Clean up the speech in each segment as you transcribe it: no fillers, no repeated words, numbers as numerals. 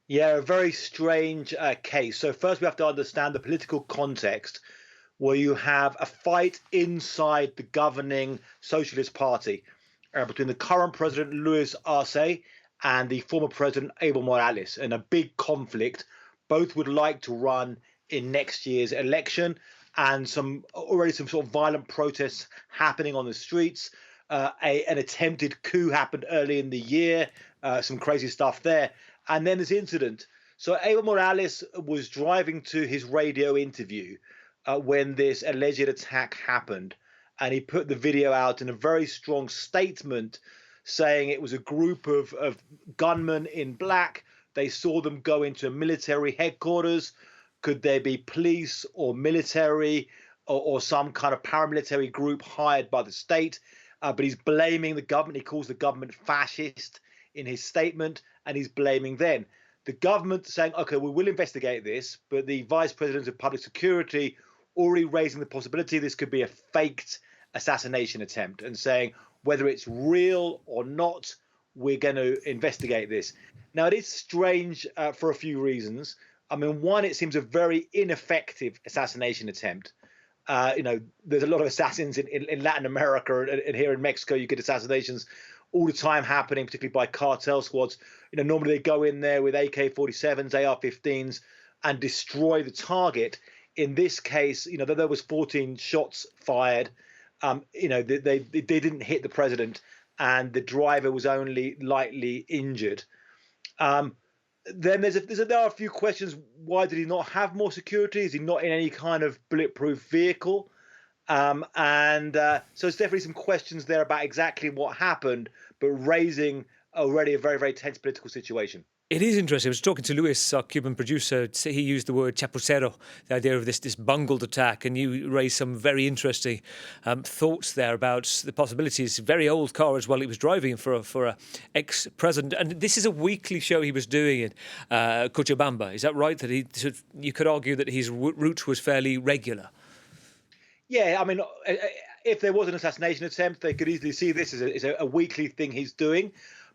Yeah, a very strange case. So first, we have to understand the political context, where you have a fight inside the governing Socialist Party between the current president Luis Arce and the former president Evo Morales, and a big conflict. Both would like to run in next year's election, and some sort of violent protests happening on the streets. An attempted coup happened early in the year. Some crazy stuff there, and then this incident. So Evo Morales was driving to his radio interview when this alleged attack happened. And he put the video out in a very strong statement saying it was a group of gunmen in black. They saw them go into a military headquarters. Could there be police or military or some kind of paramilitary group hired by the state? But he's blaming the government. He calls the government fascist in his statement, and he's blaming them. The government saying, OK, we will investigate this, but the vice president of public security already raising the possibility this could be a faked assassination attempt and saying whether it's real or not, we're going to investigate this. Now, it is strange for a few reasons. I mean, one, it seems a very ineffective assassination attempt. There's a lot of assassins in Latin America and here in Mexico. You get assassinations all the time happening, particularly by cartel squads. Normally they go in there with AK-47s, AR-15s, and destroy the target. In this case, there was 14 shots fired. They didn't hit the president, and the driver was only lightly injured. Then there are a few questions. Why did he not have more security? Is he not in any kind of bulletproof vehicle? So there's definitely some questions there about exactly what happened, but raising already a very, very tense political situation. It is interesting. I was talking to Luis, our Cuban producer. He used the word chapucero, the idea of this bungled attack, and you raised some very interesting thoughts there about the possibilities. Very old car as well. He was driving for a ex-president, and this is a weekly show he was doing in Cochabamba. Is that right? That you could argue that his route was fairly regular. Yeah, I mean, if there was an assassination attempt, they could easily see this as a weekly thing he's doing.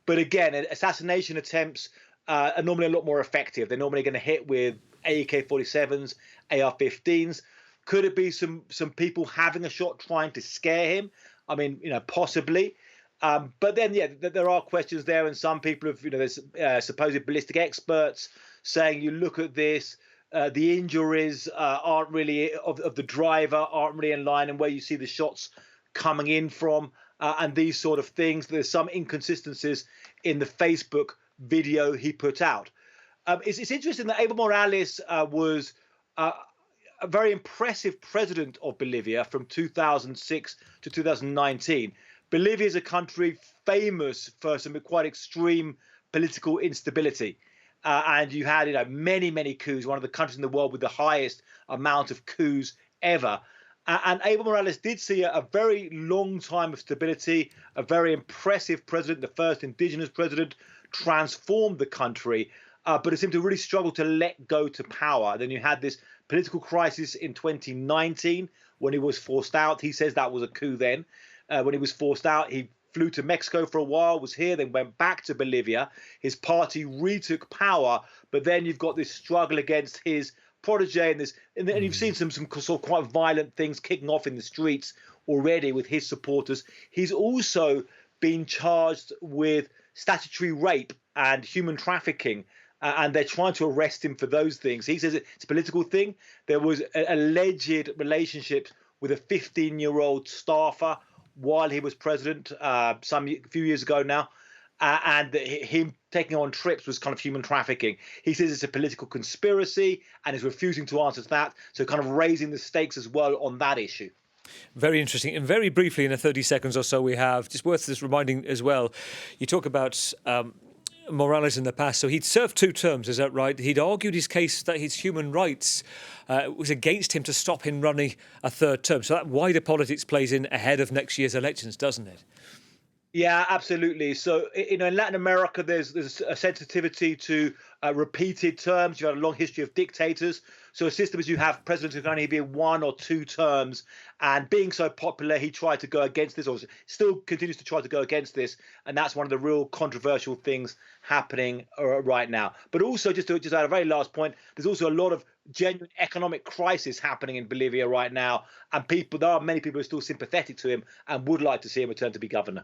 But again, assassination attempts are normally a lot more effective. They're normally going to hit with AK-47s, AR-15s. Could it be some people having a shot trying to scare him? I mean, possibly. But then, yeah, there are questions there, and some people have, there's supposed ballistic experts saying, you look at this, the injuries aren't really of the driver, aren't really in line, and where you see the shots coming in from, and these sort of things. There's some inconsistencies in the Facebook video he put out. It's interesting that Evo Morales was a very impressive president of Bolivia from 2006 to 2019. Bolivia is a country famous for some quite extreme political instability. And you had many, many coups, one of the countries in the world with the highest amount of coups ever. And Evo Morales did see a very long time of stability, a very impressive president, the first indigenous president, transformed the country, but it seemed to really struggle to let go to power. Then you had this political crisis in 2019 when he was forced out. He says that was a coup then. When he was forced out, he flew to Mexico for a while, was here, then went back to Bolivia. His party retook power, but then you've got this struggle against his protege, and you've seen some sort of quite violent things kicking off in the streets already with his supporters. He's also been charged with statutory rape and human trafficking, and they're trying to arrest him for those things. He says it's a political thing. There was an alleged relationship with a 15-year-old staffer while he was president, a few years ago now, and him taking on trips was kind of human trafficking. He says it's a political conspiracy and is refusing to answer to that, so kind of raising the stakes as well on that issue. Very interesting. And very briefly, in a 30 seconds or so we have, just worth this reminding as well, you talk about Morales in the past. So he'd served 2 terms, is that right? He'd argued his case that his human rights was against him to stop him running a 3rd term. So that wider politics plays in ahead of next year's elections, doesn't it? Yeah, absolutely. So, in Latin America, there's a sensitivity to repeated terms. You have a long history of dictators. So, a system is you have presidents who can only be 1 or 2 terms, and being so popular, he tried to go against this, or still continues to try to go against this, and that's one of the real controversial things happening right now. But also, just add a very last point, there's also a lot of genuine economic crisis happening in Bolivia right now, and there are many people who are still sympathetic to him and would like to see him return to be governor.